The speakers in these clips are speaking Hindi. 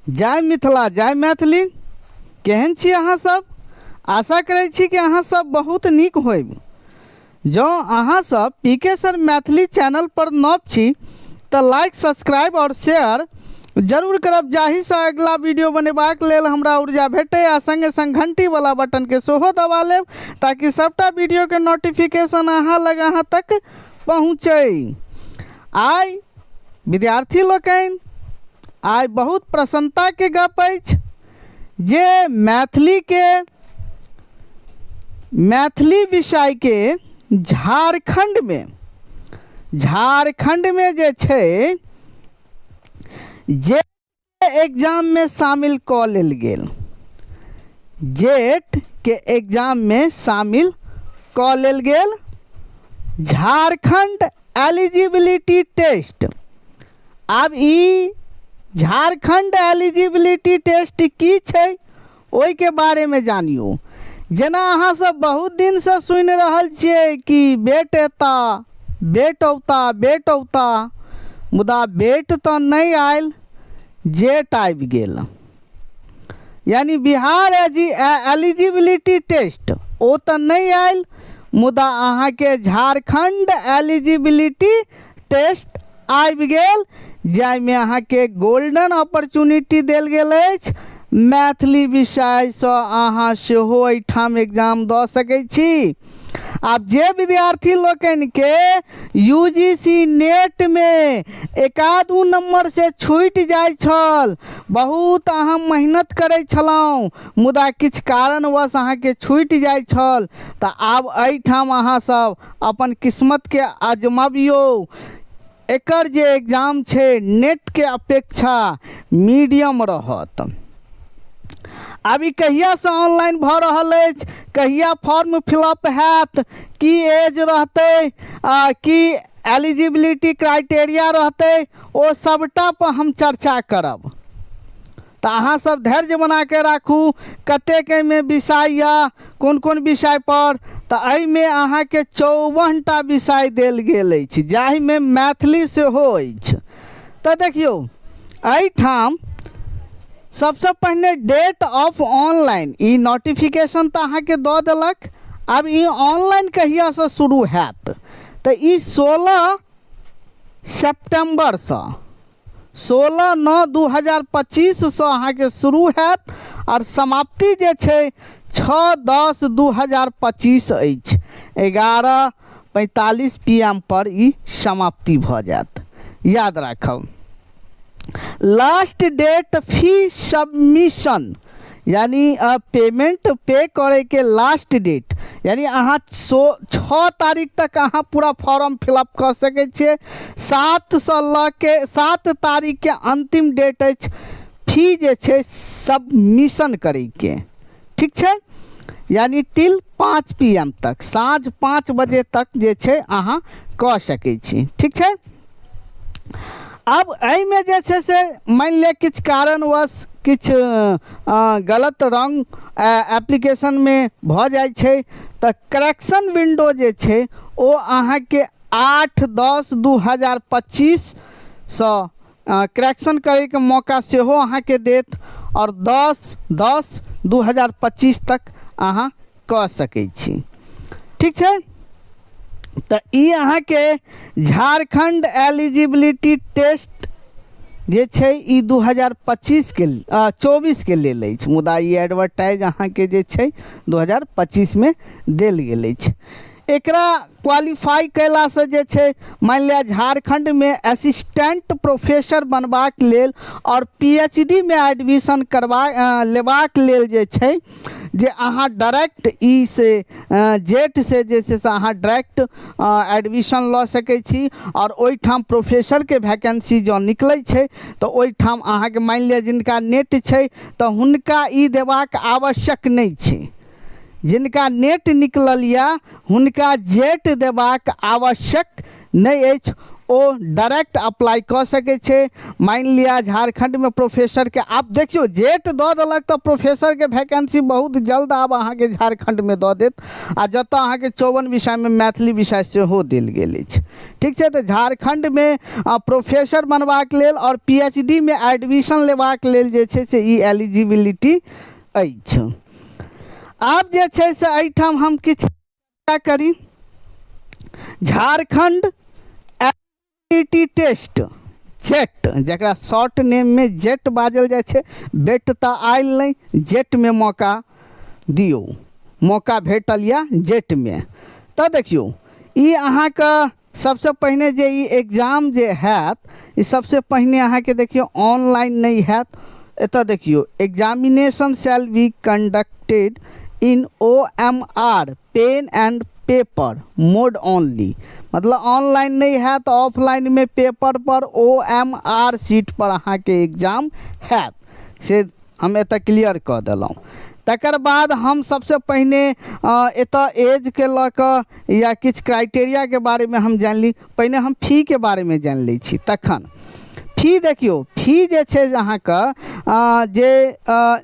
जय मिथिला जय मैथिली। केहन छी अहाँ सब? आशा करै छी कि अहाँ सब बहुत नीक होइब। जँ अहाँ सब पीके सर मैथिली चैनल पर नव छी तऽ लाइक सब्सक्राइब और शेयर जरूर करब, जाहिसँ अगला वीडियो बनेबाक लेल हमरा ऊर्जा भेटै आ संगे संग घंटी वाला बटन के सेहो दबा लेब ताकि सबटा वीडियो के नोटिफिकेशन अहाँ लग अहाँ तक पहुँचै। आइ विद्यार्थी लोकनि आइ बहुत प्रसन्नता के गप अछि जे मैथिली विषय के झारखंड में जे छै जेट एग्जाम में शामिल कऽ लेल गेल। जेट के एग्जाम में शामिल कऽ लेल गेल झारखंड एलिजिबिलिटी टेस्ट। आब ई झारखंड एलिजिबिलिटी टेस्ट की छै ओहि के बारे में जानियो। जेना अहाँ सब बहुत दिन से सुनि रहल छियै कि बेट एता बेट औता मुदा बेट तो नहीं आयल, जेट आबि गेल। यानी बिहार एलिजिबिलिटी टेस्ट ओ तो नहीं आयल, मुदा अहाँ के झारखंड एलिजिबिलिटी टेस्ट आबि गेल, जाहिमे अहाँ के गोल्डन अपॉर्चुनिटी देल गेल अछि। मैथिली विषय से अहाँ सेहो एठाम एग्जाम दऽ सकै छी। आब जे विद्यार्थी लोकनि के यूजीसी नेट में एकादू नंबर से छूटि जाइ छल, बहुत अहाँ मेहनत करै छलहुँ मुदा किछु कारणवश अहाँ के छूटि जाइ छल, तऽ आब एठाम अहाँ सब अपन किस्मत के आजमाबियो। एकर जे एग्जाम छै नेट के अपेक्षा मीडियम रहत। अब ई कहिया से ऑनलाइन भऽ रहल अछि, कहिया फॉर्म फिलअप हैत, की एज रहतै, की एलिजिबिलिटी क्राइटेरिया रहतै, ओ सबटा पर हम चर्चा करब। तऽ अहाँ सब धैर्य बना के राखू। कतेक में विषय या कोन कोन विषय पर, तऽ एहिमे अहाँ के 54टा विषय देल गेल अछि, जाहि में मैथिली सेहो अछि। तऽ देखियौ एहिठाम सबसे पहले डेट ऑफ ऑनलाइन ई नोटिफिकेशन तो अहाँ के दऽ देलक। अब ई ऑनलाइन कहिया से शुरू हैत, तऽ ई 16 सितंबर से 16/9/2025 से अहाँ के शुरू हैत और समाप्ति जे छै 6/10/2025 अछि। 11:45 PM पर ई समाप्ति भऽ जायत, याद राखब। लास्ट डेट फी सबमिशन यानी पेमेंट पे करे के लास्ट डेट, यानी अहाँ 6 तारीख तक अहाँ पूरा फॉर्म फिलअप कर सके छिए। 7 से लऽ के 7 तारीख के अंतिम डेट अछि फी जे छै सबमिशन करे के, ठीक छै। यानी टिल 5 PM तक, साँझ 5 बजे तक जे छै अहाँ कऽ सकै छी, ठीक छै। अब एहिमे जे छै से मान लिअ किछु कारणवश किछु गलत रॉन्ग एप्लीकेशन में भऽ जाइ छै, तऽ करेक्शन विंडो जे छै ओ अहाँ के 8/10/2025 से करेक्शन करे के मौका सेहो अहाँ के देत और 10/10/2025 तक अहाँ कऽ सकै छी, ठीक छै। तऽ ई अहाँ के झारखंड एलिजिबिलिटी टेस्ट जे छै ई 2025 के 24 के लेल अछि, मुदा ई एडवर्टाइज अहाँ के जे छै 2025 में देल गेल अछि। एकरा क्वालिफाई कैला से जे छै मान लिअ झारखंड में असिस्टेंट प्रोफेसर बनबाक लेल और PhD में एडमिशन लेबाक लेल जे छै जे अहाँ डायरेक्ट ई से जेट से जे छै से अहाँ डायरेक्ट एडमिशन लऽ सकै छी। और ओहिठाम प्रोफेसर के वैकेंसी जो निकलै छै तऽ ओहिठाम अहाँ के मान लिअ जिनका नेट छै तऽ हुनका ई देबाक आवश्यक नहीं छै। जिनका नेट निकलल या हुनका जेट देबाक आवश्यक नहीं अछि, ओ डायरेक्ट अप्लाई कर सके छे। मान लिया झारखंड में प्रोफेसर के आप देखियो जेट दऽ देलक तो प्रोफेसर के वैकेंसी बहुत जल्द आब अहाँ के झारखंड में दऽ देत आ जतऽ अहाँ के 54 विषय में मैथिली विषय सेहो देल गेल अछि। ठीक छै, तो झारखंड में प्रोफेसर बनबाक लेल और PhD में एडमिशन लेबाक लेल जे छै से ई एलिजिबिलिटी अछि। आब जे छै से एहिठाम हम किछु चर्चा करी। झारखंड एलिजिबिलिटी टेस्ट जेट, जकरा शॉर्ट नेम में जेट बाजल जाय छै, बेट तऽ आयल नहीं, जेट में मौका दियो, मौका भेटल या जेट में। तो देखियो ई अहाँ का सबसे पहले जे ई एग्जाम जे हैत, ई सबसे पहले अहाँ के देखियो ऑनलाइन नहीं हैत। एतऽ देखियो examination shall be conducted in OMR pen and paper mode only, मतलब ऑनलाइन नहीं है तो ऑफलाइन में पेपर पर OMR सीट पर अहाँ के एग्जाम हैत, से हम एतऽ क्लियर कऽ देलहुँ। तकर बाद हम सबसे पहले एतऽ एज के लऽ कऽ या किछु क्राइटेरिया के बारे में हम जान ली। पहले हम फी के बारे में जान लै छी। तखन फी देखियो, फी जे छै अहाँ का जे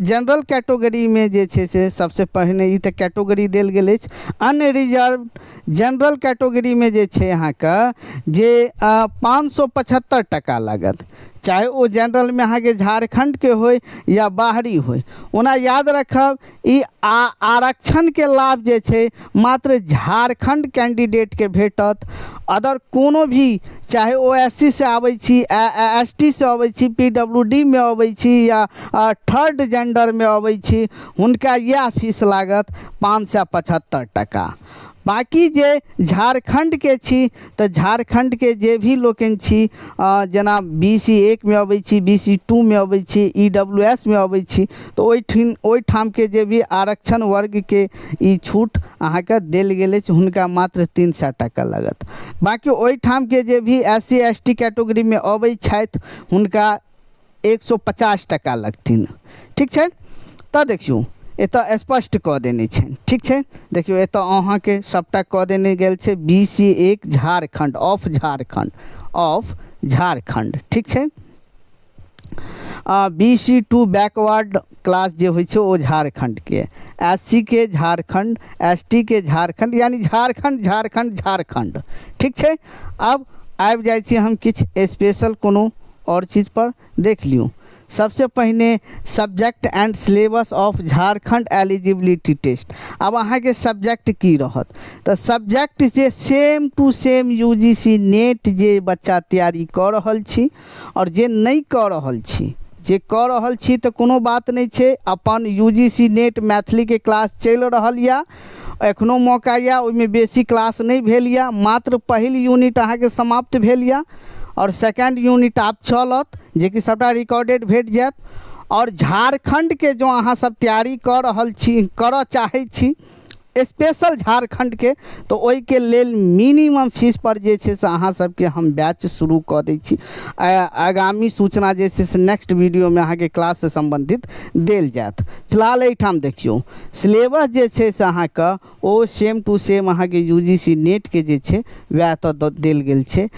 जनरल कैटेगरी में जे छै से सबसे पहले ई तऽ कैटेगरी देल गेल अछि। अनरिजर्व जनरल कैटेगरी में जे छै अहाँ का जे 575 टका लागत, चाहे वो जनरल में अहाँ के झारखंड के होय या बाहरी होय। ओना याद रखब ई आरक्षण के लाभ जे छै मात्र झारखंड कैंडिडेट के भेटत। अदर कोनो भी, चाहे ओ SC से आबै छी, ST से आबै छी, PWD में आबै छी या थर्ड जेंडर में आबै छी, हुनका यह फीस लागत 575 टका। बाकी जे झारखंड के छी तो झारखंड के जे भी लोकन छी जना BC 1 में अबै छी, BC 2 में अबै छी, EWS में अबै छी, तो ओहिठाम के जे भी आरक्षण वर्ग के ई छूट अहाँ के देल गेल अछि, हुनका मात्र 300 टका लागत। बाकी ओहिठाम के जे भी SC ST कैटेगरी में अबै छथि हुनका 150 टका लगथिन। ठीक छै, तो देखियो एतऽ स्पष्ट कऽ देने छै। ठीक छै, देखियो एतऽ अहाँ के सबटा कऽ देने गेल छै BC 1 झारखंड ऑफ झारखंड। ठीक छै, BC 2 बैकवर्ड क्लास जे होइ छै ओ झारखंड के, SC के झारखंड, ST के झारखंड, यानी झारखंड। ठीक छै, अब आबि जाइ छी हम किछु स्पेशल कोनो और चीज पर। देख लियो सबसे पहले subject and syllabus of Jharkhand eligibility test. अब अहाँ के सब्जेक्ट की रहत, तो सब्जेक्ट जे same to same UGC NET जे बच्चा तैयारी कऽ रहल छी और जे नहीं कऽ रहल छी, जे कऽ रहल छी तो कोनो बात नहीं छै, अपन UGC नेट मैथिली के क्लास चल रहल या, एखनो मौका या, ओहिमे बेसी क्लास नहीं भेल या, मात्र पहिल यूनिट अहाँ के समाप्त भेल या और सेकेंड यूनिट आप चलत जे कि सबटा रिकॉर्डेड भेट जायत। और झारखंड के जो अहाँ सब तैयारी कर रहल छी, करऽ चाहै छी स्पेशल झारखंड के, तो ओहि के लेल मिनिमम फीस पर जे छै से अहाँ सबके हम बैच शुरू कऽ दै छी। आगामी सूचना जे छै से नेक्स्ट वीडियो में अहाँ के क्लास से संबंधित देल जायत। फिलहाल एहिठाम देखियो सिलेबस जे छै से अहाँ के ओ सेम टू सेम अहाँ के UGC नेट के जे छै वएह तऽ देल गेल छै।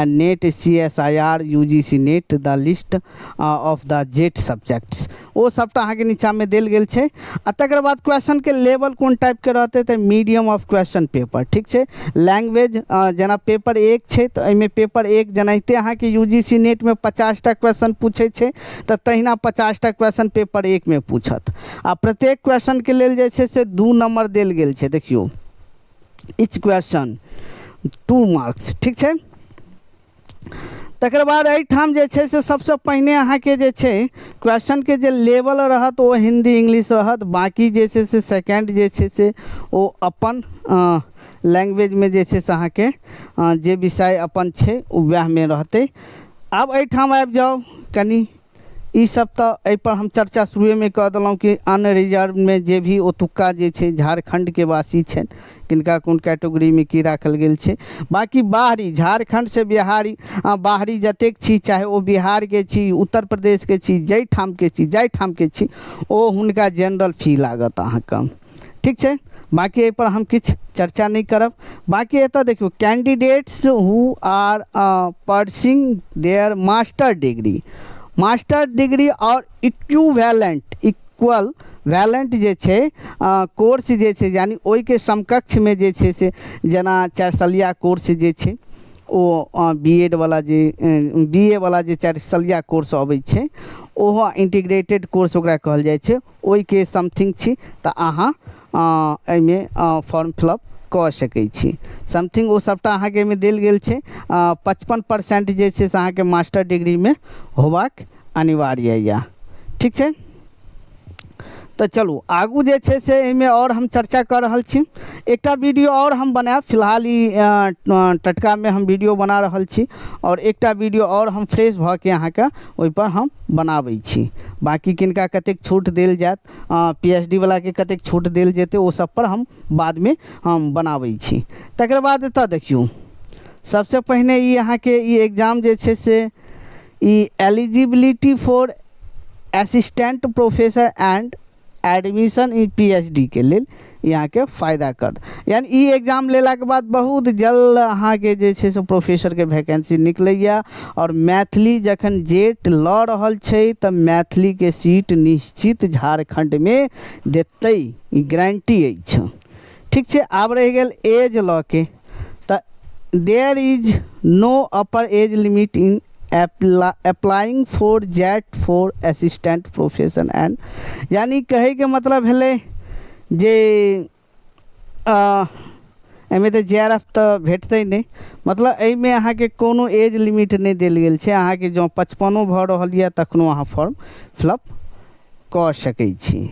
NET CSIR UGC NET the list of the जेट सब्जेक्ट्स, ओ सबटा अहाँ के नीचा में देल गेल छै। आ तकर बाद क्वेश्चन के लेवल कोन टाइप के रहते तो मीडियम ऑफ क्वेश्चन पेपर। ठीक छै, लैंग्वेज जना पेपर 1 छै तो एहिमे पेपर 1 जेनाहिते अहाँ के UGC नेट में 50 टा क्वेश्चन पूछे छै तो तहिना 50 टा क्वेश्चन पेपर 1 में पूछत। आ प्रत्येक क्वेश्चन के लेल जे छै से 2 नंबर देल गेल छै। देखियो इच क्वेश्चन 2 मार्क्स। ठीक छै, तकर बाद एहिठाम जे छै से सबसे पहिने अहाँ के जे छै क्वेश्चन के जे लेवल रहत ओ हिंदी इंग्लिश रहत। बाकी जे छै से सेकेंड जे छै से ओ अपन लैंग्वेज में जे छै से अहाँ के जे विषय अपन छै वएह में रहते। अब एहिठाम आबि जाओ कनी ई सब तो एहि पर हम चर्चा शुरुए में कह देलहुँ कि अनरिजर्व में जे भी ओतुक्का जे छै झारखंड के वासी छै किनका कोन कैटेगरी में की राखल गेल छै। बाकी बाहरी झारखंड से बिहारी बाहरी जतेक छी, चाहे वो बिहार के छी, उत्तर प्रदेश के छी, जाहिठाम के छी, ओ हुनका जनरल फी लागत अहाँके। ठीक छै, बाकी एहि पर हम किछु चर्चा नहीं करब। बाकी एतऽ देखियौ candidates who are pursuing their master degree और इक्वल वैलेंट जे छै कोर्स जे छै, यानी ओहिके समकक्ष में जे छै से जेना 4 सालिया कोर्स जे छै ओ बीएड वाला जे बीए वाला जे 4 सालिया कोर्स अबै छै ओहो इंटीग्रेटेड कोर्स ओकरा कहल जाइ छै, ओहिके समथिंग छी तऽ अहाँ एहिमे फॉर्म फिलअप कऽ सकै छी। समथिंग ओ सबटा अहाँके एहिमे देल गेल छै। 55% जे छै से अहाँके मास्टर डिग्रीमे होबाक अनिवार्य यऽ। ठीक छै, तो चलू आगू जे छै से एहिमे और हम चर्चा कर रहल छी। एकटा वीडियो और हम बनाएब, फिलहाल ई टटका में हम वीडियो बना रहल छी और एकटा वीडियो और हम फ्रेश भऽ के अहाँके ओहिपर हम बनाबै छी। बाकी किनका कतेक छूट देल जायत, पीएचडी वाला के कतेक छूट देल जेतै ओ सब पर हम बाद में हम बनाबै छी। तकर बाद एतऽ देखियौ सबसे पहिने ई अहाँके ई एग्जाम जे छै से ई eligibility for assistant professor and admission in PhD के लेल यहाँ के फायदा कर, यानी ई एग्जाम लेला के बाद बहुत जल्द अहाँ के जे छै से प्रोफेसर के वैकेंसी निकलैया और मैथिली जखन जेट लऽ रहल छै तऽ मैथिली के सीट निश्चित झारखंड में देतै, ई गारंटी अछि। ठीक छै, आब रहि गेल एज लऽ के, तऽ there is no upper age limit in applying for JET for assistant professor and, यानी कहे के मतलब भेलै जे एहिमे तऽ जेआरएफ तऽ भेटतै नहीं, मतलब एहिमे अहाँके कोनो एज लिमिट नहीं देल गेल छै। अहाँके जँ 55 भऽ रहल यऽ तखनो अहाँ फॉर्म फिलअप कऽ सकै छी।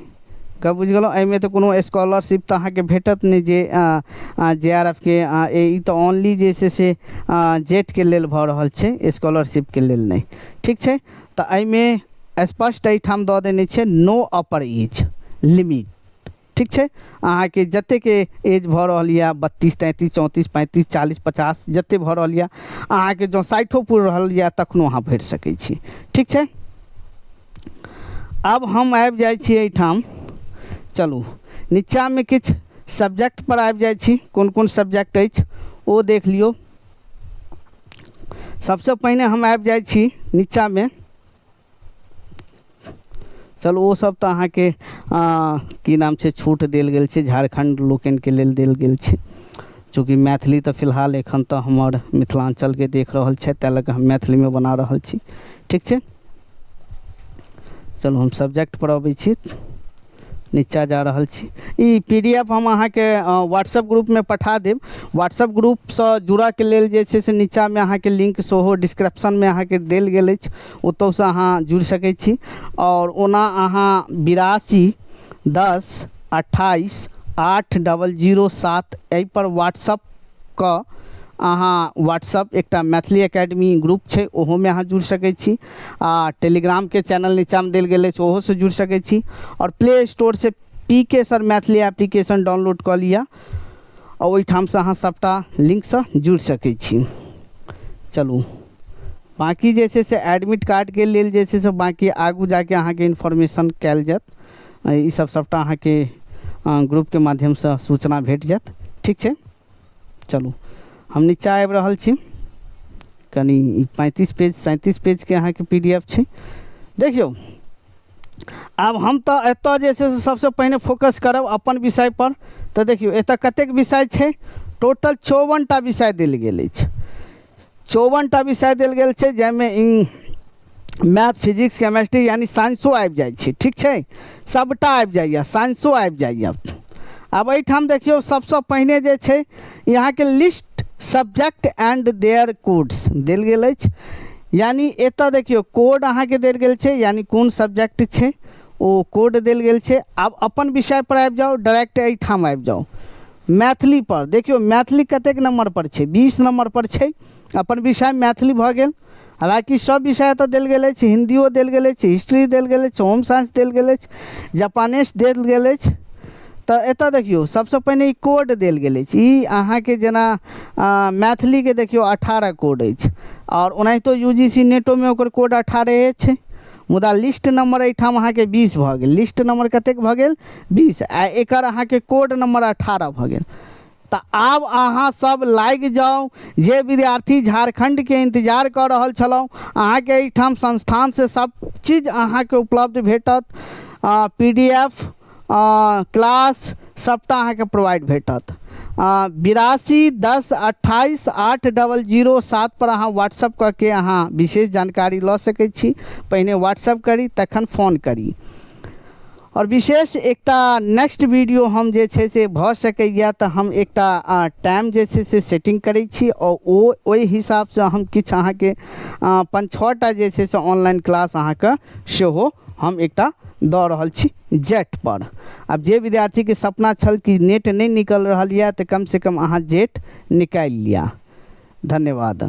कब बुझ गेलहुँ, एहिमे तऽ कोनो स्कॉलरशिप तऽ अहाँके भेटत नहीं जे जेआरएफ के ई तऽ ओनली जे छै से जेट के लेल भऽ रहल छै, स्कॉलरशिप के लेल नहीं। ठीक छै, तऽ एहिमे स्पष्ट एहिठाम दऽ देने छै नो अपर एज लिमिट। ठीक छै, अहाँके जते के एज भऽ रहल यऽ 32, 33, 34, 35, 40, 50 जते भऽ रहल यऽ, अहाँके जँ 60 पुरि रहल यऽ तखनो अहाँ भरि सकै छी। ठीक छै, अब हम आबि जाइ छी एहिठाम, चलू नीचा में किछु सब्जेक्ट पर आबि जाइ छी। कोन कोन सब्जेक्ट अछि ओ देख लियौ। सबसे पहिने हम आबि जाइ छी नीचा में, चलू ओ सब तऽ अहाँके की नाम छै छूट देल गेल छै, झारखंड लोकन के लेल देल गेल छै। चूँकि मैथिली तऽ फिलहाल एखन तऽ हमर मिथिलांचल के देख रहल छै, तै लऽ कऽ हम मैथिली में बना रहल छी। ठीक छै, चलू हम सब्जेक्ट पर अबै छी, नीचा जा रहल छी। ई पीडीएफ हम अहाँके व्हाट्सएप ग्रुप में पठा देब। व्हाट्सएप ग्रुप से जुड़ऽ के लेल जे छै से नीचा में अहाँके लिंक सेहो डिस्क्रिप्शन में अहाँके देल गेल अछि, ओतौ से अहाँ जुड़ि सकै छी। और ओना अहाँ 82 10 28 8007 एहि पर व्हाट्सएप कऽ अहाँ व्हाट्सएप एकटा मैथिली एकेडमी ग्रुप छै ओहो में अहाँ जुड़ि सकै छी। टेलीग्राम के चैनल नीचा में देल गेल अछि ओहो से जुड़ि सकै छी। और प्ले स्टोर से PK sir Maithili application download कऽ लिअ और ओहिठाम से अहाँ सबटा लिंक से जुड़ि सकै छी। चलू बाकी जे छै से एडमिट कार्ड के लेल जे छै से बाकी आगू जाके अहाँके इन्फॉर्मेशन कयल जायत, ई सब सबटा अहाँके ग्रुप के माध्यम से सूचना भेट जायत। ठीक छै, चलू हम नीचा आबि रहल छी, कनी 35 पेज 37 पेज के अहाँके पीडीएफ छै। देखियौ आब हम तऽ एतऽ जे छै से सबसे पहिने फोकस करब अपन विषय पर। तऽ देखियौ एतऽ कतेक विषय छै, टोटल 54टा विषय देल गेल अछि। 54टा विषय देल गेल छै, जाहिमे मैथ फिजिक्स केमिस्ट्री यानी साइंसो आबि जाइ छै। ठीक छै, सबटा आबि जाइए, साइंसो आबि जाइए। आब एहिठाम देखियौ सबसँ पहिने जे छै यहाँके list subject and their codes देल गेल अछि, यानी एतऽ देखियौ कोड अहाँके देल गेल छै, यानी कोन सब्जेक्ट छै ओ कोड देल गेल छै। आब अपन विषय पर आबि जाउ, डायरेक्ट एहिठाम आबि जाउ मैथिली पर। देखियौ मैथिली कतेक नंबर पर छै, 20 नंबर पर छै। अपन विषय मैथिली भऽ गेल। हालांकि सब विषय एतऽ देल गेल अछि, हिंदियो देल गेल अछि, हिस्ट्री देल गेल अछि, होम साइंस देल गेल अछि, जापानीज देल गेल अछि। तऽ एतऽ देखियौ सबसँ पहिने ई कोड देल गेल अछि। ई अहाँके जेना मैथिली के देखियौ 18 कोड अछि, और ओनाहितो यूजीसी नेटो में ओकर कोड 18 छै। मुदा लिस्ट नंबर एहिठाम अहाँके 20 भऽ गेल। लिस्ट नंबर कतेक भऽ गेल 20 आ एकर अहाँके कोड नंबर 18 भऽ गेल। तऽ आब अहाँ सब लागि जाउ। जे विद्यार्थी झारखंडके इंतजार कऽ रहल छलहुँ, अहाँके एहिठाम संस्थानसँ सब चीज अहाँके उपलब्ध भेटत। PDF क्लास सबटा अहाँके प्रोवाइड भेटत। 82 10 28 8007 पर अहाँ व्हाट्सअप कऽ के अहाँ विशेष जानकारी लऽ सकै छी। पहिने व्हाट्सअप करी तखन फ़ोन करी। और विशेष एकटा नेक्स्ट वीडियो हम जे छै से भऽ सकैए तऽ हम एकटा टाइम जे छै से सेटिंग करै छी और ओहि हिसाबसँ हम किछु अहाँके 5-6 टा जे छै से ऑनलाइन क्लास अहाँके सेहो हम एकटा दऽ रहल छी जेट पर। अब जे विद्यार्थी के सपना छल कि नेट नहीं निकल रहा है तो कम से कम अहाँ जेट निकाल लिया। धन्यवाद।